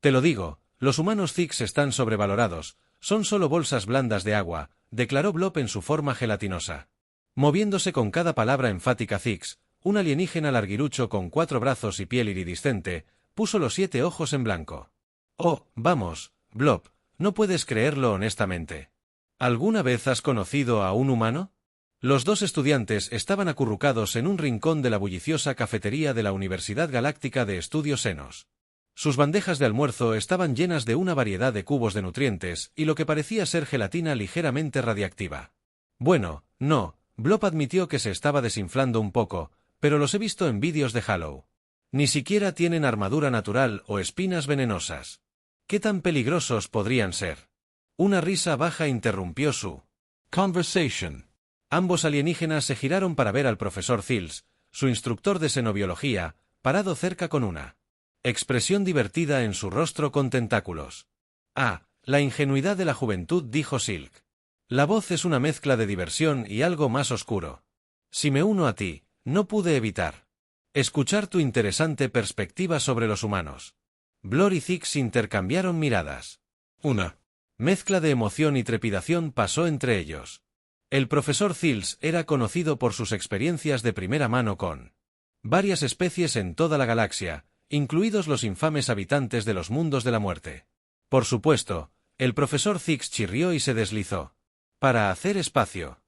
Te lo digo, los humanos Zix están sobrevalorados, son solo bolsas blandas de agua, declaró Blob en su forma gelatinosa. Moviéndose con cada palabra enfática Zix, un alienígena larguirucho con 4 brazos y piel iridiscente, puso los 7 ojos en blanco. Oh, vamos, Blob, no puedes creerlo honestamente. ¿Alguna vez has conocido a un humano? Los 2 estudiantes estaban acurrucados en un rincón de la bulliciosa cafetería de la Universidad Galáctica de Estudios Senos. Sus bandejas de almuerzo estaban llenas de una variedad de cubos de nutrientes y lo que parecía ser gelatina ligeramente radiactiva. Bueno, no, Blob admitió que se estaba desinflando un poco, pero los he visto en vídeos de Halo. Ni siquiera tienen armadura natural o espinas venenosas. ¿Qué tan peligrosos podrían ser? Una risa baja interrumpió su conversation. Ambos alienígenas se giraron para ver al profesor Zils, su instructor de xenobiología, parado cerca con una expresión divertida en su rostro con tentáculos. Ah, la ingenuidad de la juventud, dijo Silk. La voz es una mezcla de diversión y algo más oscuro. Si me uno a ti, no pude evitar escuchar tu interesante perspectiva sobre los humanos. Blor y Zix intercambiaron miradas. Una mezcla de emoción y trepidación pasó entre ellos. El profesor Zils era conocido por sus experiencias de primera mano con varias especies en toda la galaxia, incluidos los infames habitantes de los mundos de la muerte. Por supuesto, el profesor Zix chirrió y se deslizó. Para hacer espacio.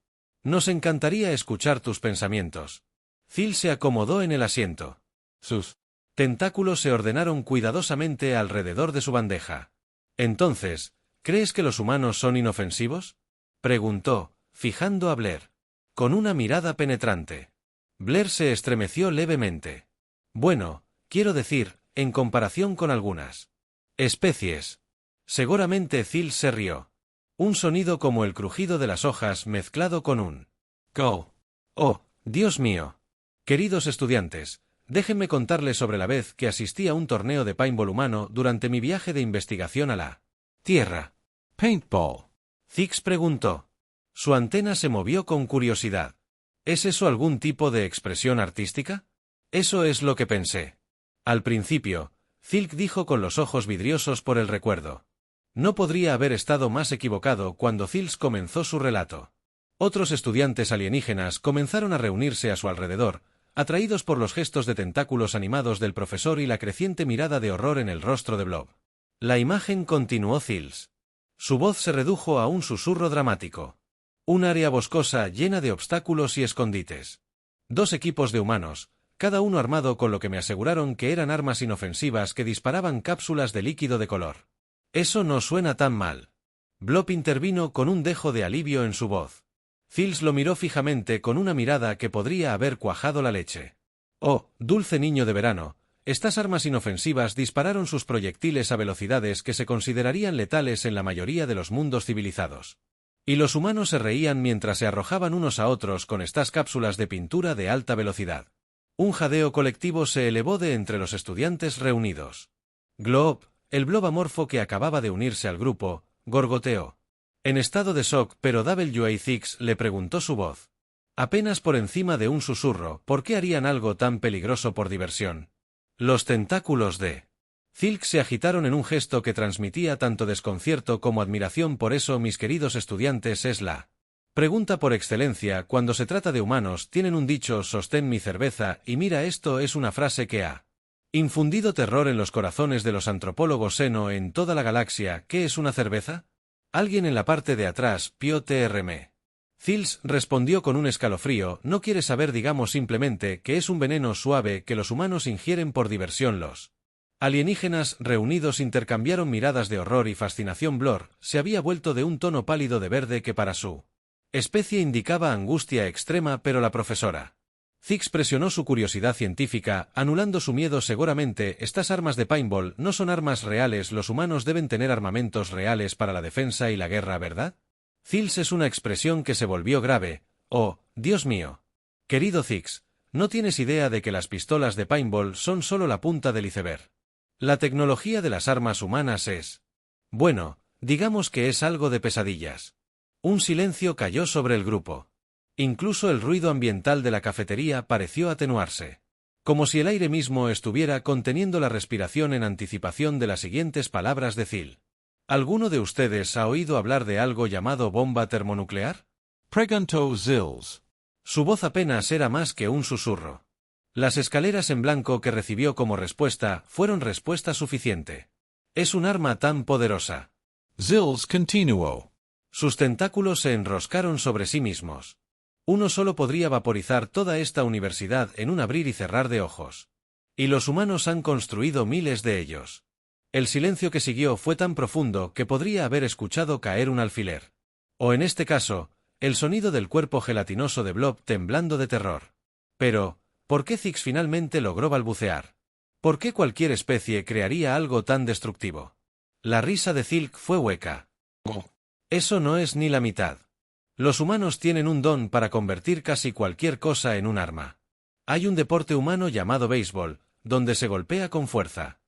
Nos encantaría escuchar tus pensamientos. Zils se acomodó en el asiento. Sus tentáculos se ordenaron cuidadosamente alrededor de su bandeja. Entonces, ¿crees que los humanos son inofensivos? Preguntó, fijando a Blair. Con una mirada penetrante. Blair se estremeció levemente. Bueno, quiero decir, en comparación con algunas especies. Seguramente Zils se rió. Un sonido como el crujido de las hojas mezclado con un go. Oh, Dios mío. Queridos estudiantes, déjenme contarles sobre la vez que asistí a un torneo de paintball humano durante mi viaje de investigación a la Tierra. ¿Paintball? Zix preguntó. Su antena se movió con curiosidad. ¿Es eso algún tipo de expresión artística? Eso es lo que pensé. Al principio, Zilk dijo con los ojos vidriosos por el recuerdo. No podría haber estado más equivocado cuando Zils comenzó su relato. Otros estudiantes alienígenas comenzaron a reunirse a su alrededor, atraídos por los gestos de tentáculos animados del profesor y la creciente mirada de horror en el rostro de Blob. La imagen continuó Zils. Su voz se redujo a un susurro dramático. Un área boscosa llena de obstáculos y escondites. 2 equipos de humanos, cada uno armado con lo que me aseguraron que eran armas inofensivas que disparaban cápsulas de líquido de color. Eso no suena tan mal. Blob intervino con un dejo de alivio en su voz. Zils lo miró fijamente con una mirada que podría haber cuajado la leche. Oh, dulce niño de verano, estas armas inofensivas dispararon sus proyectiles a velocidades que se considerarían letales en la mayoría de los mundos civilizados. Y los humanos se reían mientras se arrojaban unos a otros con estas cápsulas de pintura de alta velocidad. Un jadeo colectivo se elevó de entre los estudiantes reunidos. Glob, el blob amorfo que acababa de unirse al grupo, gorgoteó. En estado de shock, pero W.A.Zix le preguntó su voz. Apenas por encima de un susurro, ¿por qué harían algo tan peligroso por diversión? Los tentáculos de Zilk se agitaron en un gesto que transmitía tanto desconcierto como admiración. Por eso, mis queridos estudiantes, es la pregunta por excelencia. Cuando se trata de humanos, tienen un dicho: sostén mi cerveza, y mira, esto es una frase que ha infundido terror en los corazones de los antropólogos seno en toda la galaxia. ¿Qué es una cerveza? Alguien en la parte de atrás, Pio TRM. Zils respondió con un escalofrío: no quiere saber, digamos simplemente que es un veneno suave que los humanos ingieren por diversión. Los alienígenas reunidos intercambiaron miradas de horror y fascinación. Blor se había vuelto de un tono pálido de verde que para su especie indicaba angustia extrema, pero la profesora Zix presionó su curiosidad científica, anulando su miedo. Seguramente, estas armas de paintball no son armas reales. Los humanos deben tener armamentos reales para la defensa y la guerra, ¿verdad? Zils es una expresión que se volvió grave. Oh, Dios mío. Querido Zix, no tienes idea de que las pistolas de paintball son solo la punta del iceberg. La tecnología de las armas humanas es... bueno, digamos que es algo de pesadillas. Un silencio cayó sobre el grupo. Incluso el ruido ambiental de la cafetería pareció atenuarse. como si el aire mismo estuviera conteniendo la respiración en anticipación de las siguientes palabras de Phil. ¿Alguno de ustedes ha oído hablar de algo llamado bomba termonuclear? Preguntó Zills. Su voz apenas era más que un susurro. Las escaleras en blanco que recibió como respuesta fueron respuesta suficiente. Es un arma tan poderosa. Zills continuó. Sus tentáculos se enroscaron sobre sí mismos. Uno solo podría vaporizar toda esta universidad en un abrir y cerrar de ojos. Y los humanos han construido miles de ellos. El silencio que siguió fue tan profundo que podría haber escuchado caer un alfiler. O en este caso, el sonido del cuerpo gelatinoso de Blob temblando de terror. Pero, ¿por qué Zix finalmente logró balbucear? ¿Por qué cualquier especie crearía algo tan destructivo? La risa de Zilk fue hueca. Eso no es ni la mitad. Los humanos tienen un don para convertir casi cualquier cosa en un arma. Hay un deporte humano llamado béisbol, donde se golpea con fuerza.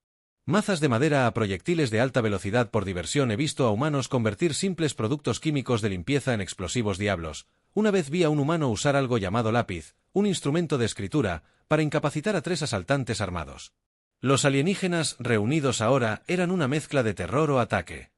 Mazas de madera a proyectiles de alta velocidad. Por diversión he visto a humanos convertir simples productos químicos de limpieza en explosivos diablos. Una vez vi a un humano usar algo llamado lápiz, un instrumento de escritura, para incapacitar a 3 asaltantes armados. Los alienígenas reunidos ahora eran una mezcla de terror o ataque.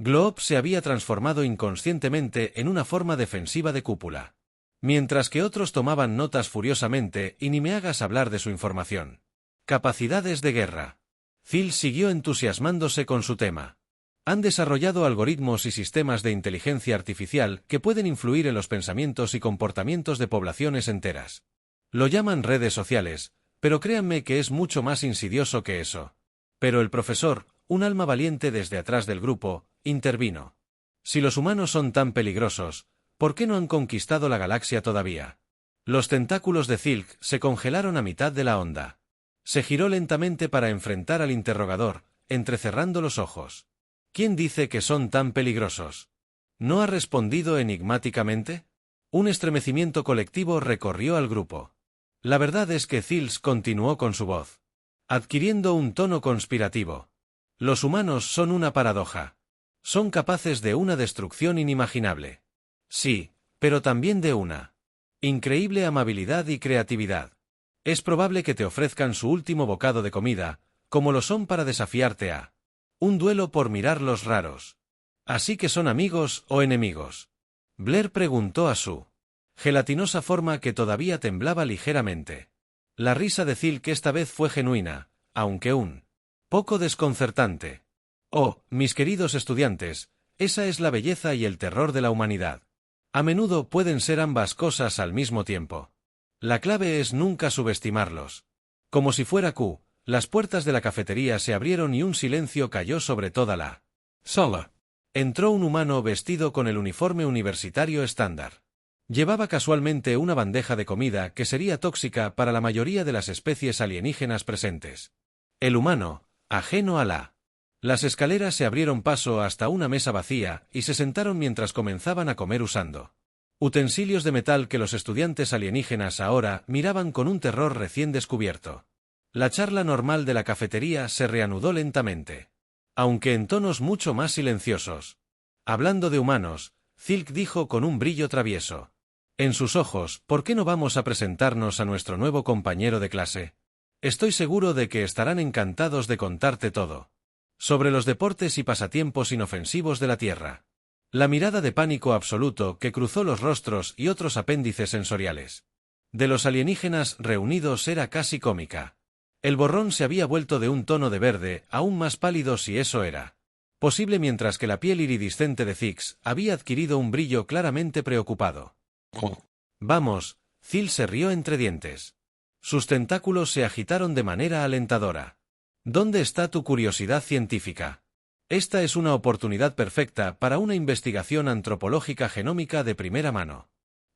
Glob se había transformado inconscientemente en una forma defensiva de cúpula. Mientras que otros tomaban notas furiosamente, y ni me hagas hablar de su información. Capacidades de guerra. Phil siguió entusiasmándose con su tema. Han desarrollado algoritmos y sistemas de inteligencia artificial que pueden influir en los pensamientos y comportamientos de poblaciones enteras. Lo llaman redes sociales, pero créanme que es mucho más insidioso que eso. Pero el profesor, un alma valiente desde atrás del grupo, intervino. Si los humanos son tan peligrosos, ¿por qué no han conquistado la galaxia todavía? Los tentáculos de Zilk se congelaron a mitad de la onda. Se giró lentamente para enfrentar al interrogador, entrecerrando los ojos. ¿Quién dice que son tan peligrosos? ¿No ha respondido enigmáticamente? Un estremecimiento colectivo recorrió al grupo. La verdad es que Zills continuó con su voz, adquiriendo un tono conspirativo. Los humanos son una paradoja. Son capaces de una destrucción inimaginable. Sí, pero también de una increíble amabilidad y creatividad. Es probable que te ofrezcan su último bocado de comida, como lo son para desafiarte a un duelo por mirarlos raros. ¿Así que son amigos o enemigos? Blair preguntó a su gelatinosa forma que todavía temblaba ligeramente. La risa de Zilk esta vez fue genuina, aunque un poco desconcertante. Oh, mis queridos estudiantes, esa es la belleza y el terror de la humanidad. A menudo pueden ser ambas cosas al mismo tiempo. La clave es nunca subestimarlos. Como si fuera Q, las puertas de la cafetería se abrieron y un silencio cayó sobre toda la sala. Entró un humano vestido con el uniforme universitario estándar. Llevaba casualmente una bandeja de comida que sería tóxica para la mayoría de las especies alienígenas presentes. El humano, ajeno a las escaleras se abrieron paso hasta una mesa vacía y se sentaron mientras comenzaban a comer usando utensilios de metal que los estudiantes alienígenas ahora miraban con un terror recién descubierto. La charla normal de la cafetería se reanudó lentamente, aunque en tonos mucho más silenciosos. Hablando de humanos, Zilk dijo con un brillo travieso. En sus ojos, ¿por qué no vamos a presentarnos a nuestro nuevo compañero de clase? Estoy seguro de que estarán encantados de contarte todo. Sobre los deportes y pasatiempos inofensivos de la Tierra. La mirada de pánico absoluto que cruzó los rostros y otros apéndices sensoriales de los alienígenas reunidos era casi cómica. El borrón se había vuelto de un tono de verde aún más pálido si eso era posible, mientras que la piel iridiscente de Zix había adquirido un brillo claramente preocupado. Vamos, Zil se rió entre dientes. Sus tentáculos se agitaron de manera alentadora. ¿Dónde está tu curiosidad científica? Esta es una oportunidad perfecta para una investigación antropológica genómica de primera mano.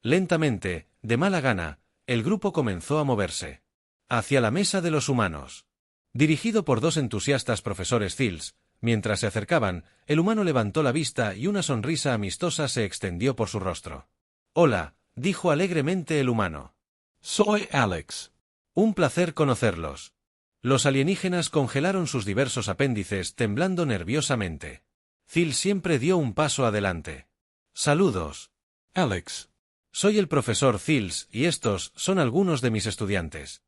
Lentamente, de mala gana, el grupo comenzó a moverse hacia la mesa de los humanos. Dirigido por 2 entusiastas profesores Zills, mientras se acercaban, el humano levantó la vista y una sonrisa amistosa se extendió por su rostro. Hola, dijo alegremente el humano. Soy Alex. Un placer conocerlos. Los alienígenas congelaron sus diversos apéndices temblando nerviosamente. Zil siempre dio un paso adelante. Saludos. Alex. Soy el profesor Zills y estos son algunos de mis estudiantes.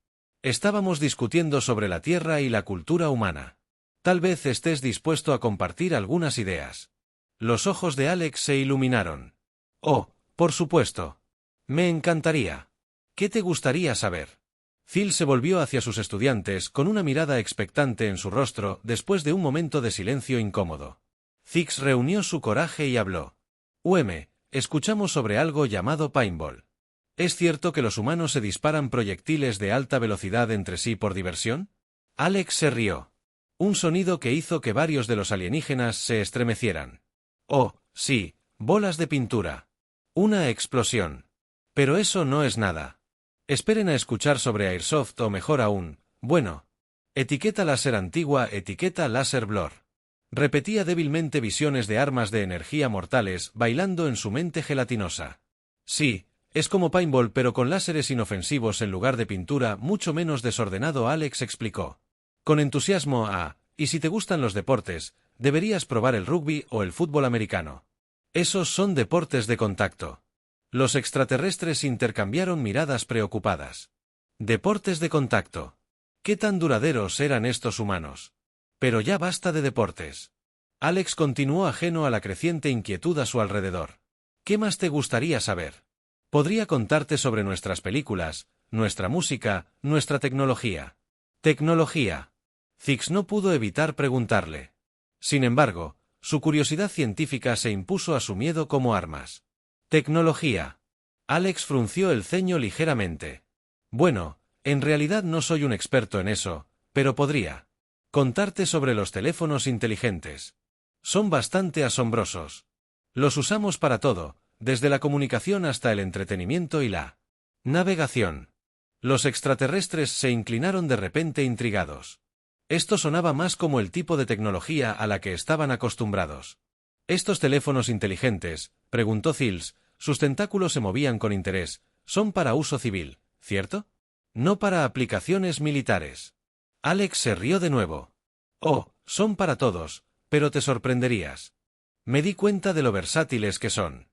Estábamos discutiendo sobre la Tierra y la cultura humana. Tal vez estés dispuesto a compartir algunas ideas. Los ojos de Alex se iluminaron. Oh, por supuesto. Me encantaría. ¿Qué te gustaría saber? Phil se volvió hacia sus estudiantes con una mirada expectante en su rostro después de un momento de silencio incómodo. Zix reunió su coraje y habló. Escuchamos sobre algo llamado paintball. ¿Es cierto que los humanos se disparan proyectiles de alta velocidad entre sí por diversión? Alex se rió. Un sonido que hizo que varios de los alienígenas se estremecieran. Oh, sí, bolas de pintura. Una explosión. Pero eso no es nada. Esperen a escuchar sobre Airsoft o mejor aún, etiqueta láser antigua, etiqueta láser blur. Repetía débilmente visiones de armas de energía mortales bailando en su mente gelatinosa. Sí, es como paintball pero con láseres inofensivos en lugar de pintura mucho menos desordenado, Alex explicó. Con entusiasmo y si te gustan los deportes, deberías probar el rugby o el fútbol americano. Esos son deportes de contacto. Los extraterrestres intercambiaron miradas preocupadas. Deportes de contacto. ¿Qué tan duraderos eran estos humanos? Pero ya basta de deportes. Alex continuó ajeno a la creciente inquietud a su alrededor. ¿Qué más te gustaría saber? Podría contarte sobre nuestras películas, nuestra música, nuestra tecnología. ¿Tecnología? Zix no pudo evitar preguntarle. Sin embargo, su curiosidad científica se impuso a su miedo como armas. Tecnología. Alex frunció el ceño ligeramente. Bueno, en realidad no soy un experto en eso, pero podría contarte sobre los teléfonos inteligentes. Son bastante asombrosos. Los usamos para todo, desde la comunicación hasta el entretenimiento y la navegación. Los extraterrestres se inclinaron de repente intrigados. Esto sonaba más como el tipo de tecnología a la que estaban acostumbrados. Estos teléfonos inteligentes, preguntó Zils, sus tentáculos se movían con interés, son para uso civil, ¿cierto? No para aplicaciones militares. Alex se rió de nuevo. Oh, son para todos, pero te sorprenderías. Me di cuenta de lo versátiles que son.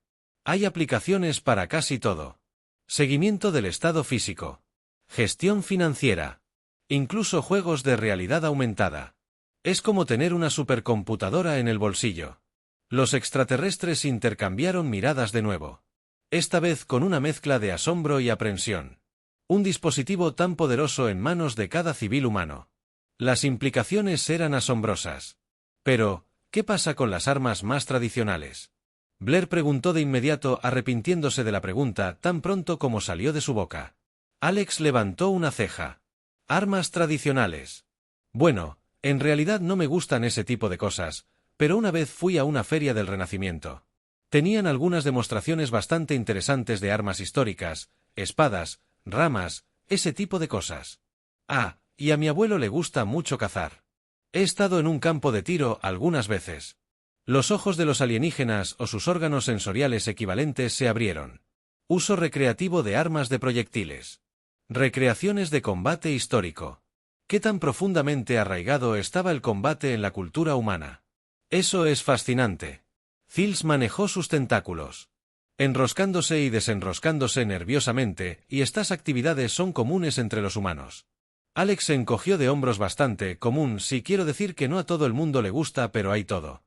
Hay aplicaciones para casi todo. Seguimiento del estado físico. Gestión financiera. Incluso juegos de realidad aumentada. Es como tener una supercomputadora en el bolsillo. Los extraterrestres intercambiaron miradas de nuevo. Esta vez con una mezcla de asombro y aprensión. Un dispositivo tan poderoso en manos de cada civil humano. Las implicaciones eran asombrosas. Pero, ¿qué pasa con las armas más tradicionales? Blair preguntó de inmediato, arrepintiéndose de la pregunta tan pronto como salió de su boca. Alex levantó una ceja. Armas tradicionales. Bueno, en realidad no me gustan ese tipo de cosas, pero una vez fui a una feria del Renacimiento. Tenían algunas demostraciones bastante interesantes de armas históricas, espadas, ramas, ese tipo de cosas. Y a mi abuelo le gusta mucho cazar. He estado en un campo de tiro algunas veces. Los ojos de los alienígenas o sus órganos sensoriales equivalentes se abrieron. Uso recreativo de armas de proyectiles. Recreaciones de combate histórico. ¿Qué tan profundamente arraigado estaba el combate en la cultura humana? Eso es fascinante. Zils manejó sus tentáculos, enroscándose y desenroscándose nerviosamente, y estas actividades son comunes entre los humanos. Alex se encogió de hombros. Bastante común, si quiero decir que no a todo el mundo le gusta, pero hay todo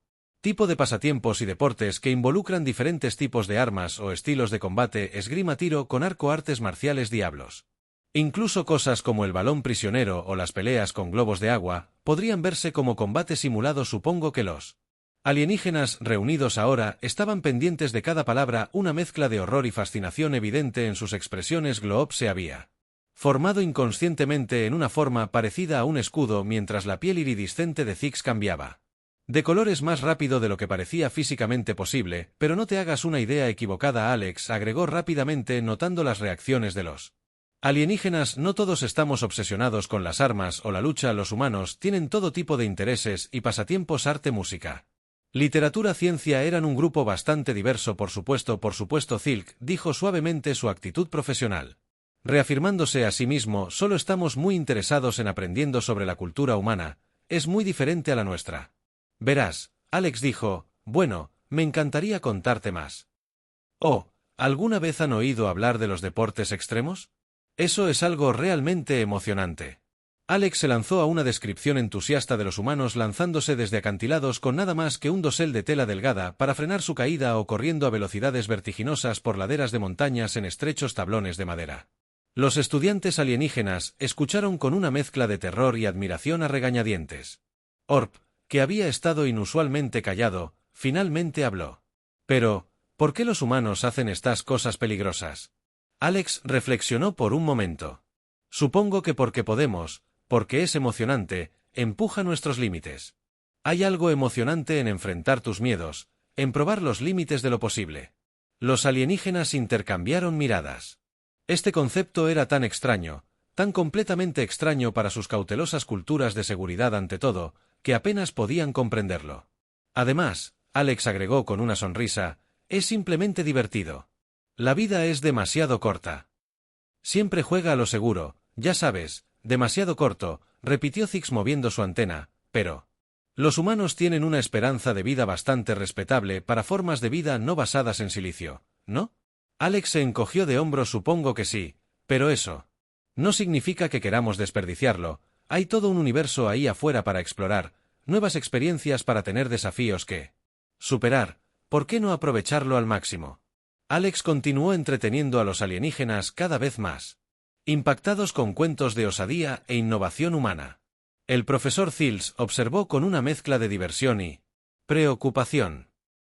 tipo de pasatiempos y deportes que involucran diferentes tipos de armas o estilos de combate, esgrima, tiro con arco, artes marciales, diablos. Incluso cosas como el balón prisionero o las peleas con globos de agua podrían verse como combate simulado. Supongo que los alienígenas reunidos ahora estaban pendientes de cada palabra. Una mezcla de horror y fascinación evidente en sus expresiones. Glob se había formado inconscientemente en una forma parecida a un escudo mientras la piel iridiscente de Zix cambiaba de colores más rápido de lo que parecía físicamente posible, pero no te hagas una idea equivocada, Alex agregó rápidamente, notando las reacciones de los alienígenas. No todos estamos obsesionados con las armas o la lucha. Los humanos tienen todo tipo de intereses y pasatiempos, arte, música, literatura, ciencia. Eran un grupo bastante diverso. Por supuesto, Zilk dijo suavemente, su actitud profesional reafirmándose a sí mismo. Solo estamos muy interesados en aprendiendo sobre la cultura humana. Es muy diferente a la nuestra. Verás, Alex dijo, me encantaría contarte más. Oh, ¿alguna vez han oído hablar de los deportes extremos? Eso es algo realmente emocionante. Alex se lanzó a una descripción entusiasta de los humanos lanzándose desde acantilados con nada más que un dosel de tela delgada para frenar su caída o corriendo a velocidades vertiginosas por laderas de montañas en estrechos tablones de madera. Los estudiantes alienígenas escucharon con una mezcla de terror y admiración a regañadientes. Orp, que había estado inusualmente callado, finalmente habló. Pero, ¿por qué los humanos hacen estas cosas peligrosas? Alex reflexionó por un momento. Supongo que porque podemos, porque es emocionante, empuja nuestros límites. Hay algo emocionante en enfrentar tus miedos, en probar los límites de lo posible. Los alienígenas intercambiaron miradas. Este concepto era tan extraño, tan completamente extraño para sus cautelosas culturas de seguridad ante todo, que apenas podían comprenderlo. Además, Alex agregó con una sonrisa, es simplemente divertido. La vida es demasiado corta. Siempre juega a lo seguro, ya sabes, demasiado corto, repitió Zix moviendo su antena, pero... Los humanos tienen una esperanza de vida bastante respetable para formas de vida no basadas en silicio, ¿no? Alex se encogió de hombros. Supongo que sí, pero eso no significa que queramos desperdiciarlo, hay todo un universo ahí afuera para explorar, nuevas experiencias para tener desafíos que superar, ¿por qué no aprovecharlo al máximo? Alex continuó entreteniendo a los alienígenas cada vez más, impactados con cuentos de osadía e innovación humana. El profesor Zills observó con una mezcla de diversión y preocupación.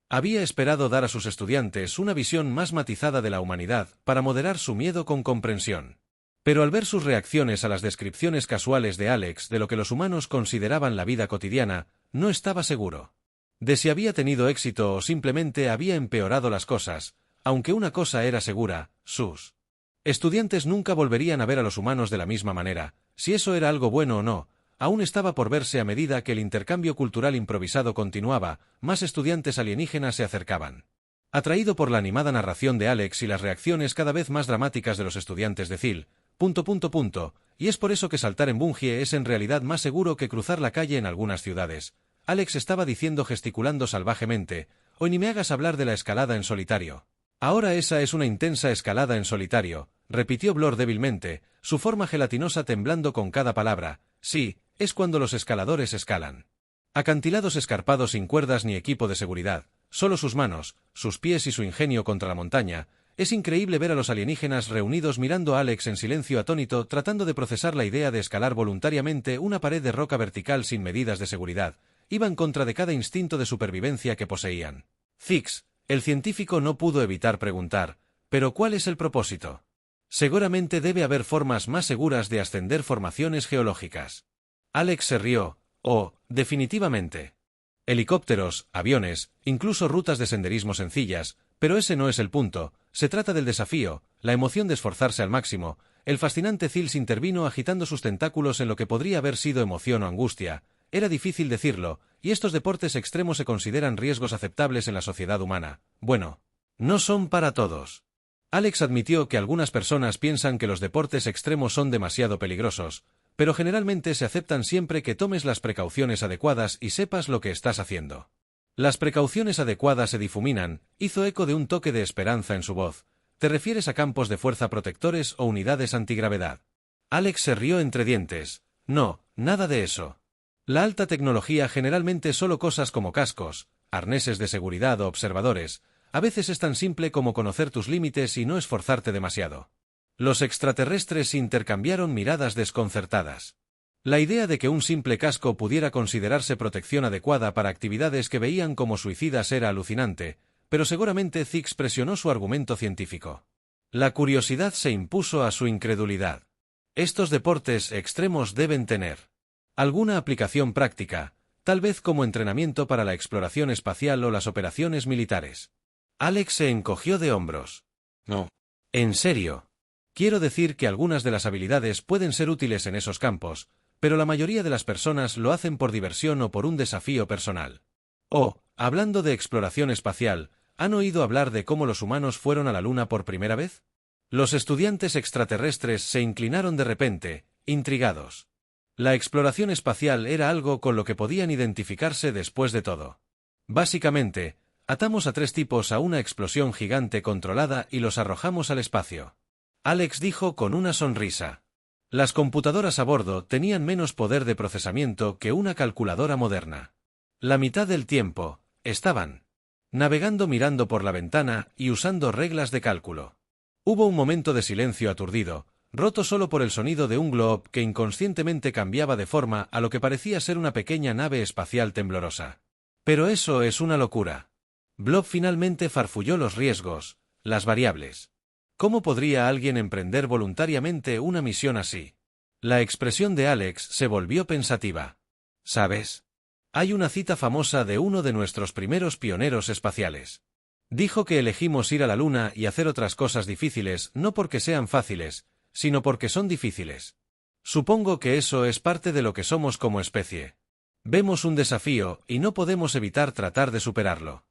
Había esperado dar a sus estudiantes una visión más matizada de la humanidad para moderar su miedo con comprensión. Pero al ver sus reacciones a las descripciones casuales de Alex de lo que los humanos consideraban la vida cotidiana, no estaba seguro de si había tenido éxito o simplemente había empeorado las cosas, aunque una cosa era segura, sus estudiantes nunca volverían a ver a los humanos de la misma manera, si eso era algo bueno o no. Aún estaba por verse a medida que el intercambio cultural improvisado continuaba, más estudiantes alienígenas se acercaban. Atraído por la animada narración de Alex y las reacciones cada vez más dramáticas de los estudiantes de Zil, y es por eso que saltar en bungee es en realidad más seguro que cruzar la calle en algunas ciudades. Alex estaba diciendo gesticulando salvajemente, hoy ni me hagas hablar de la escalada en solitario. Ahora esa es una intensa escalada en solitario, repitió Blor débilmente, su forma gelatinosa temblando con cada palabra. Sí, es cuando los escaladores escalan. Acantilados escarpados sin cuerdas ni equipo de seguridad, solo sus manos, sus pies y su ingenio contra la montaña. Es increíble ver a los alienígenas reunidos mirando a Alex en silencio atónito tratando de procesar la idea de escalar voluntariamente una pared de roca vertical sin medidas de seguridad. Iban contra de cada instinto de supervivencia que poseían. Zix, el científico no pudo evitar preguntar, ¿pero cuál es el propósito? Seguramente debe haber formas más seguras de ascender formaciones geológicas. Alex se rió. Oh, definitivamente. Helicópteros, aviones, incluso rutas de senderismo sencillas, pero ese no es el punto, se trata del desafío, la emoción de esforzarse al máximo. El fascinante Zills intervino agitando sus tentáculos en lo que podría haber sido emoción o angustia. Era difícil decirlo, y estos deportes extremos se consideran riesgos aceptables en la sociedad humana. Bueno, no son para todos. Alex admitió que algunas personas piensan que los deportes extremos son demasiado peligrosos, pero generalmente se aceptan siempre que tomes las precauciones adecuadas y sepas lo que estás haciendo. Las precauciones adecuadas se difuminan, hizo eco de un toque de esperanza en su voz. ¿Te refieres a campos de fuerza protectores o unidades antigravedad? Alex se rió entre dientes. No, nada de eso. La alta tecnología generalmente solo cosas como cascos, arneses de seguridad o observadores. A veces es tan simple como conocer tus límites y no esforzarte demasiado. Los extraterrestres intercambiaron miradas desconcertadas. La idea de que un simple casco pudiera considerarse protección adecuada para actividades que veían como suicidas era alucinante, pero seguramente Zix presionó su argumento científico. La curiosidad se impuso a su incredulidad. Estos deportes extremos deben tener alguna aplicación práctica, tal vez como entrenamiento para la exploración espacial o las operaciones militares. Alex se encogió de hombros. No. ¿En serio? Quiero decir que algunas de las habilidades pueden ser útiles en esos campos, pero la mayoría de las personas lo hacen por diversión o por un desafío personal. Oh, hablando de exploración espacial, ¿han oído hablar de cómo los humanos fueron a la Luna por primera vez? Los estudiantes extraterrestres se inclinaron de repente, intrigados. La exploración espacial era algo con lo que podían identificarse después de todo. Básicamente, atamos a 3 tipos a una explosión gigante controlada y los arrojamos al espacio. Alex dijo con una sonrisa. Las computadoras a bordo tenían menos poder de procesamiento que una calculadora moderna. La mitad del tiempo, estaban navegando mirando por la ventana y usando reglas de cálculo. Hubo un momento de silencio aturdido, roto solo por el sonido de un glob que inconscientemente cambiaba de forma a lo que parecía ser una pequeña nave espacial temblorosa. Pero eso es una locura. Blob finalmente farfulló los riesgos, las variables. ¿Cómo podría alguien emprender voluntariamente una misión así? La expresión de Alex se volvió pensativa. ¿Sabes? Hay una cita famosa de uno de nuestros primeros pioneros espaciales. Dijo que elegimos ir a la Luna y hacer otras cosas difíciles no porque sean fáciles, sino porque son difíciles. Supongo que eso es parte de lo que somos como especie. Vemos un desafío y no podemos evitar tratar de superarlo.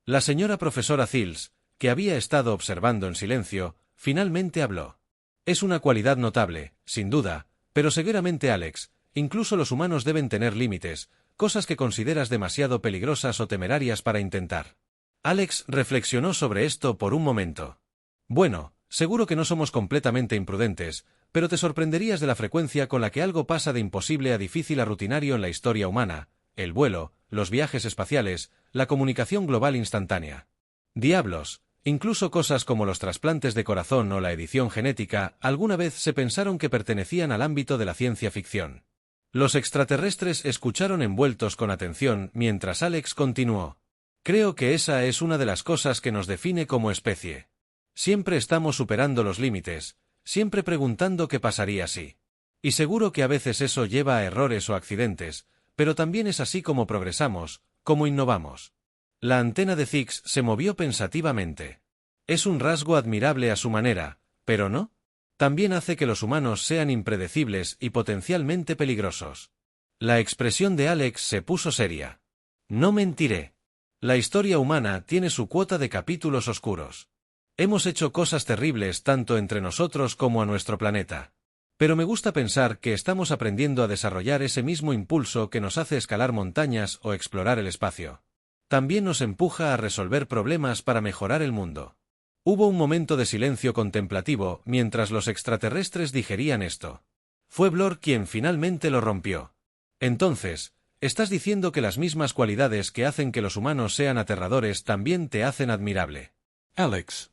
La señora profesora Zills, que había estado observando en silencio, finalmente habló. Es una cualidad notable, sin duda, pero seguramente Alex, incluso los humanos deben tener límites, cosas que consideras demasiado peligrosas o temerarias para intentar. Alex reflexionó sobre esto por un momento. Bueno, seguro que no somos completamente imprudentes, pero te sorprenderías de la frecuencia con la que algo pasa de imposible a difícil a rutinario en la historia humana, el vuelo, los viajes espaciales, la comunicación global instantánea. Diablos, incluso cosas como los trasplantes de corazón o la edición genética, alguna vez se pensaron que pertenecían al ámbito de la ciencia ficción. Los extraterrestres escucharon envueltos con atención mientras Alex continuó. Creo que esa es una de las cosas que nos define como especie. Siempre estamos superando los límites, siempre preguntando qué pasaría si. Y seguro que a veces eso lleva a errores o accidentes, pero también es así como progresamos, como innovamos. La antena de Zix se movió pensativamente. Es un rasgo admirable a su manera, ¿pero no? También hace que los humanos sean impredecibles y potencialmente peligrosos. La expresión de Alex se puso seria. No mentiré. La historia humana tiene su cuota de capítulos oscuros. Hemos hecho cosas terribles tanto entre nosotros como a nuestro planeta. Pero me gusta pensar que estamos aprendiendo a desarrollar ese mismo impulso que nos hace escalar montañas o explorar el espacio. También nos empuja a resolver problemas para mejorar el mundo. Hubo un momento de silencio contemplativo mientras los extraterrestres digerían esto. Fue Blor quien finalmente lo rompió. Entonces, ¿estás diciendo que las mismas cualidades que hacen que los humanos sean aterradores también te hacen admirable? Alex.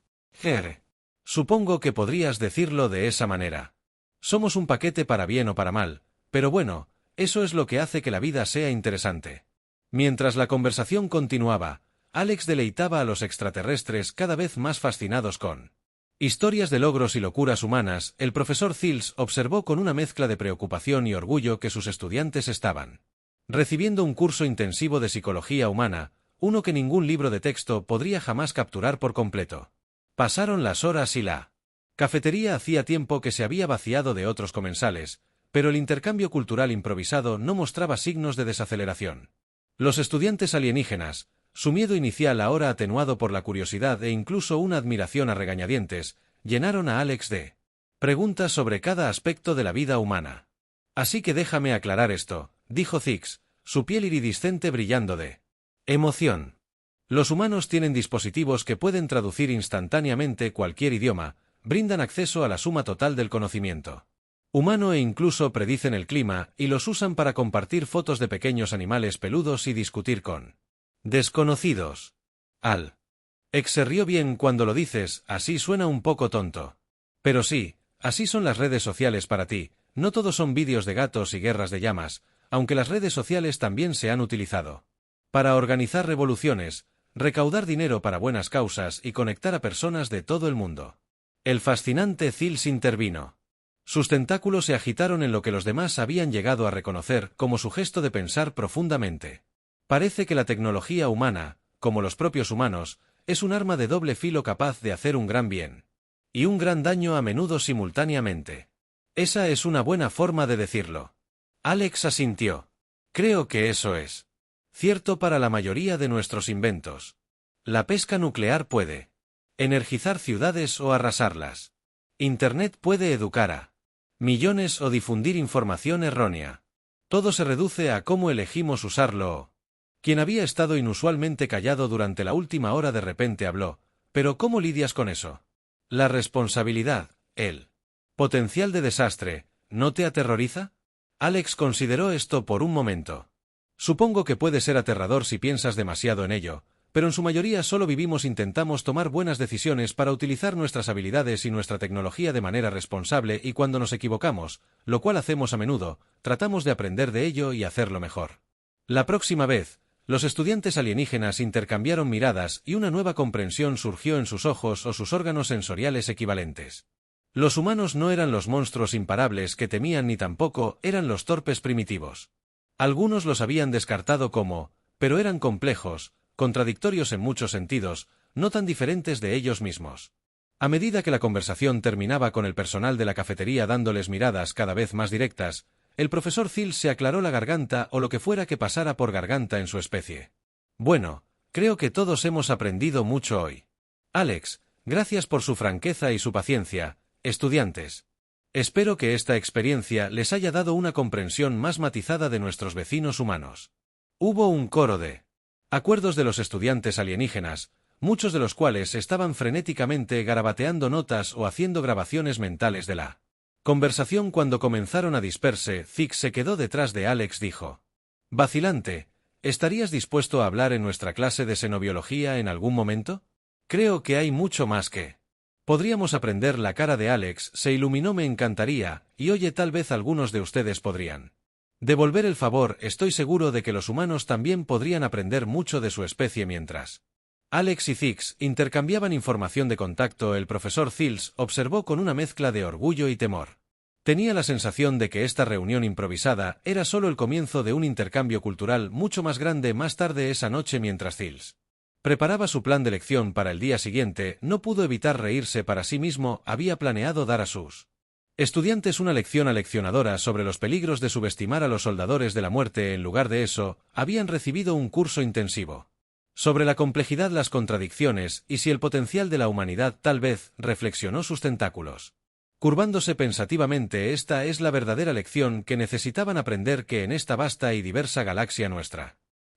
Supongo que podrías decirlo de esa manera. Somos un paquete para bien o para mal, pero bueno, eso es lo que hace que la vida sea interesante. Mientras la conversación continuaba, Alex deleitaba a los extraterrestres cada vez más fascinados con historias de logros y locuras humanas. El profesor Zills observó con una mezcla de preocupación y orgullo que sus estudiantes estaban recibiendo un curso intensivo de psicología humana, uno que ningún libro de texto podría jamás capturar por completo. Pasaron las horas y la cafetería hacía tiempo que se había vaciado de otros comensales, pero el intercambio cultural improvisado no mostraba signos de desaceleración. Los estudiantes alienígenas, su miedo inicial ahora atenuado por la curiosidad e incluso una admiración a regañadientes, llenaron a Alex de preguntas sobre cada aspecto de la vida humana. Así que déjame aclarar esto, dijo Zix, su piel iridiscente brillando de emoción. Los humanos tienen dispositivos que pueden traducir instantáneamente cualquier idioma, brindan acceso a la suma total del conocimiento humano e incluso predicen el clima y los usan para compartir fotos de pequeños animales peludos y discutir con desconocidos. Ex se rió bien cuando lo dices, así suena un poco tonto. Pero sí, así son las redes sociales para ti, no todos son vídeos de gatos y guerras de llamas, aunque las redes sociales también se han utilizado para organizar revoluciones, recaudar dinero para buenas causas y conectar a personas de todo el mundo. El fascinante Zills intervino. Sus tentáculos se agitaron en lo que los demás habían llegado a reconocer como su gesto de pensar profundamente. Parece que la tecnología humana, como los propios humanos, es un arma de doble filo capaz de hacer un gran bien y un gran daño a menudo simultáneamente. Esa es una buena forma de decirlo. Alex asintió. Creo que eso es cierto para la mayoría de nuestros inventos. La pesca nuclear puede energizar ciudades o arrasarlas. Internet puede educar a millones o difundir información errónea. Todo se reduce a cómo elegimos usarlo. Quien había estado inusualmente callado durante la última hora de repente habló, pero ¿cómo lidias con eso? La responsabilidad, El potencial de desastre, ¿no te aterroriza? Alex consideró esto por un momento. Supongo que puede ser aterrador si piensas demasiado en ello, pero en su mayoría solo vivimos e intentamos tomar buenas decisiones para utilizar nuestras habilidades y nuestra tecnología de manera responsable y cuando nos equivocamos, lo cual hacemos a menudo, tratamos de aprender de ello y hacerlo mejor. La próxima vez, los estudiantes alienígenas intercambiaron miradas y una nueva comprensión surgió en sus ojos o sus órganos sensoriales equivalentes. Los humanos no eran los monstruos imparables que temían ni tampoco eran los torpes primitivos. Algunos los habían descartado como, pero eran complejos, contradictorios en muchos sentidos, no tan diferentes de ellos mismos. A medida que la conversación terminaba con el personal de la cafetería dándoles miradas cada vez más directas, el profesor Zills se aclaró la garganta o lo que fuera que pasara por garganta en su especie. Bueno, creo que todos hemos aprendido mucho hoy. Alex, gracias por su franqueza y su paciencia, estudiantes. Espero que esta experiencia les haya dado una comprensión más matizada de nuestros vecinos humanos. Hubo un coro de acuerdos de los estudiantes alienígenas, muchos de los cuales estaban frenéticamente garabateando notas o haciendo grabaciones mentales de la conversación. Cuando comenzaron a disperse, Zix se quedó detrás de Alex. Dijo: vacilante, ¿estarías dispuesto a hablar en nuestra clase de xenobiología en algún momento? Creo que hay mucho más que podríamos aprender. La cara de Alex se iluminó. Me encantaría, y oye, tal vez algunos de ustedes podrían devolver el favor. Estoy seguro de que los humanos también podrían aprender mucho de su especie. Mientras Alex y Zix intercambiaban información de contacto, el profesor Zills observó con una mezcla de orgullo y temor. Tenía la sensación de que esta reunión improvisada era solo el comienzo de un intercambio cultural mucho más grande. Más tarde esa noche, mientras Zills preparaba su plan de lección para el día siguiente, no pudo evitar reírse para sí mismo. Había planeado dar a sus estudiantes una lección aleccionadora sobre los peligros de subestimar a los soldadores de la muerte. En lugar de eso, habían recibido un curso intensivo sobre la complejidad, las contradicciones y si el potencial de la humanidad. Tal vez, reflexionó sus tentáculos curvándose pensativamente. Esta es la verdadera lección que necesitaban aprender, que en esta vasta y diversa galaxia nuestra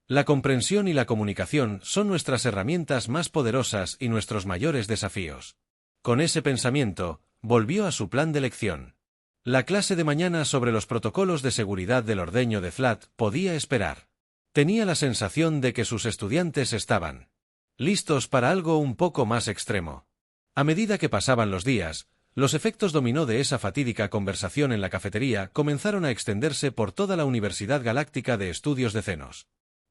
la comprensión y la comunicación son nuestras herramientas más poderosas y nuestros mayores desafíos. Con ese pensamiento, volvió a su plan de lección. La clase de mañana sobre los protocolos de seguridad del ordeño de Flat podía esperar. Tenía la sensación de que sus estudiantes estaban listos para algo un poco más extremo. A medida que pasaban los días, los efectos dominó de esa fatídica conversación en la cafetería comenzaron a extenderse por toda la Universidad Galáctica de Estudios de Cenos.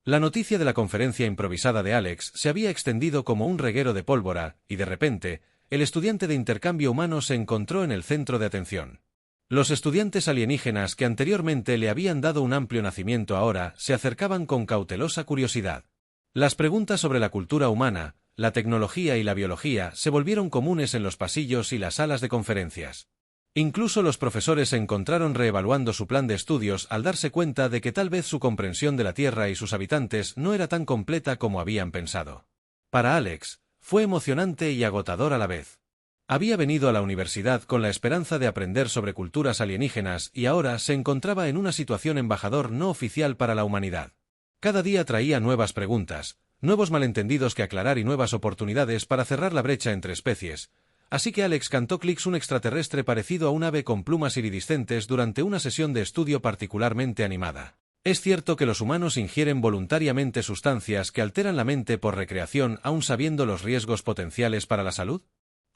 La noticia de la conferencia improvisada de Alex se había extendido como un reguero de pólvora, y de repente, el estudiante de intercambio humano se encontró en el centro de atención. Los estudiantes alienígenas que anteriormente le habían dado un amplio nacimiento ahora se acercaban con cautelosa curiosidad. Las preguntas sobre la cultura humana, la tecnología y la biología se volvieron comunes en los pasillos y las salas de conferencias. Incluso los profesores se encontraron reevaluando su plan de estudios al darse cuenta de que tal vez su comprensión de la Tierra y sus habitantes no era tan completa como habían pensado. Para Alex, fue emocionante y agotador a la vez. Había venido a la universidad con la esperanza de aprender sobre culturas alienígenas y ahora se encontraba en una situación embajador no oficial para la humanidad. Cada día traía nuevas preguntas, nuevos malentendidos que aclarar y nuevas oportunidades para cerrar la brecha entre especies. Así que Alex cantó Clix, un extraterrestre parecido a un ave con plumas iridiscentes, durante una sesión de estudio particularmente animada. ¿Es cierto que los humanos ingieren voluntariamente sustancias que alteran la mente por recreación, aun sabiendo los riesgos potenciales para la salud?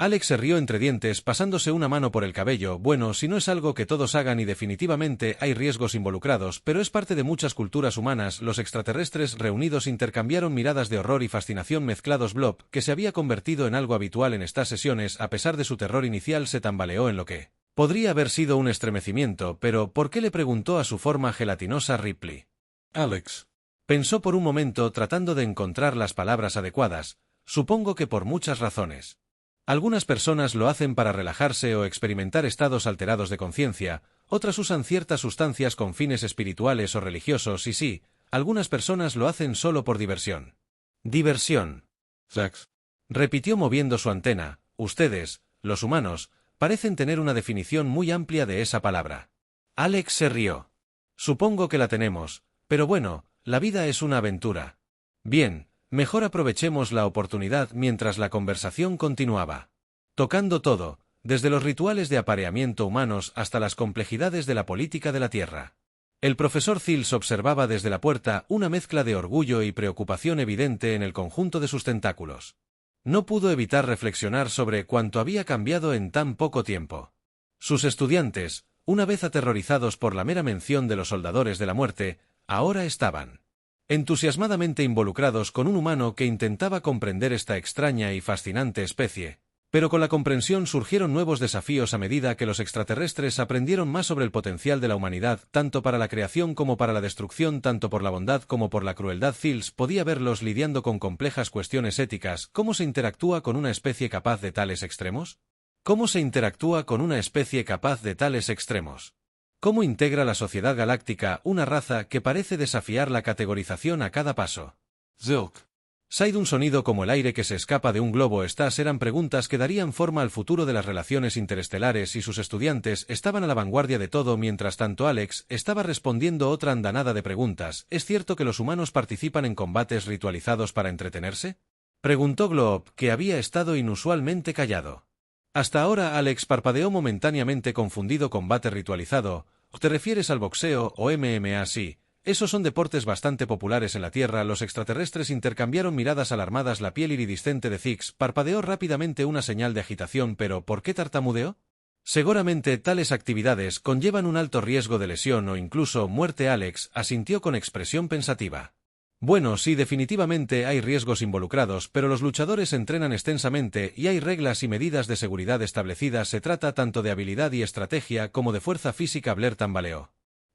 Alex se rió entre dientes, pasándose una mano por el cabello. Bueno, si no es algo que todos hagan y definitivamente hay riesgos involucrados, pero es parte de muchas culturas humanas. Los extraterrestres reunidos intercambiaron miradas de horror y fascinación mezclados. Blob, que se había convertido en algo habitual en estas sesiones a pesar de su terror inicial, se tambaleó en lo que podría haber sido un estremecimiento. ¿Pero por qué?, le preguntó a su forma gelatinosa Ripley. Alex. Pensó por un momento tratando de encontrar las palabras adecuadas. Supongo que por muchas razones. Algunas personas lo hacen para relajarse o experimentar estados alterados de conciencia, otras usan ciertas sustancias con fines espirituales o religiosos y sí, algunas personas lo hacen solo por diversión. Diversión. Sex. Repitió moviendo su antena. Ustedes, los humanos, parecen tener una definición muy amplia de esa palabra. Alex se rió. Supongo que la tenemos, pero bueno, la vida es una aventura. Bien. Mejor aprovechemos la oportunidad. Mientras la conversación continuaba. Tocando todo, desde los rituales de apareamiento humanos hasta las complejidades de la política de la Tierra. El profesor Zills observaba desde la puerta una mezcla de orgullo y preocupación evidente en el conjunto de sus tentáculos. No pudo evitar reflexionar sobre cuánto había cambiado en tan poco tiempo. Sus estudiantes, una vez aterrorizados por la mera mención de los soldadores de la muerte, ahora estaban entusiasmadamente involucrados con un humano que intentaba comprender esta extraña y fascinante especie. Pero con la comprensión surgieron nuevos desafíos a medida que los extraterrestres aprendieron más sobre el potencial de la humanidad, tanto para la creación como para la destrucción, tanto por la bondad como por la crueldad. Zills podía verlos lidiando con complejas cuestiones éticas. ¿Cómo se interactúa con una especie capaz de tales extremos? ¿Cómo se interactúa con una especie capaz de tales extremos? ¿Cómo integra la sociedad galáctica una raza que parece desafiar la categorización a cada paso? Zilk. ¿Said un sonido como el aire que se escapa de un globo? Estas eran preguntas que darían forma al futuro de las relaciones interestelares y sus estudiantes estaban a la vanguardia de todo. Mientras tanto, Alex estaba respondiendo otra andanada de preguntas. ¿Es cierto que los humanos participan en combates ritualizados para entretenerse? Preguntó Glob, que había estado inusualmente callado. Hasta ahora Alex parpadeó momentáneamente confundido. ¿Combate ritualizado? ¿Te refieres al boxeo o MMA? Sí. Esos son deportes bastante populares en la Tierra. Los extraterrestres intercambiaron miradas alarmadas. La piel iridiscente de Zills parpadeó rápidamente, una señal de agitación. ¿Pero por qué tartamudeó? Seguramente tales actividades conllevan un alto riesgo de lesión o incluso muerte. Alex asintió con expresión pensativa. Bueno, sí, definitivamente hay riesgos involucrados, pero los luchadores entrenan extensamente y hay reglas y medidas de seguridad establecidas. Se trata tanto de habilidad y estrategia como de fuerza física. Blair tambaleó.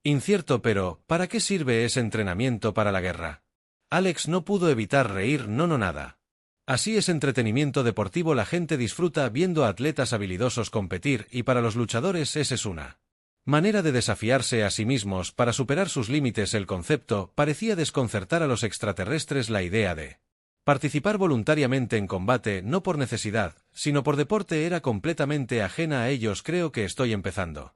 Incierto, pero ¿para qué sirve ese entrenamiento para la guerra? Alex no pudo evitar reír. No, nada. Así es entretenimiento deportivo. La gente disfruta viendo a atletas habilidosos competir y para los luchadores esa es una manera de desafiarse a sí mismos para superar sus límites. El concepto parecía desconcertar a los extraterrestres. La idea de participar voluntariamente en combate, no por necesidad, sino por deporte, era completamente ajena a ellos. Creo que estoy empezando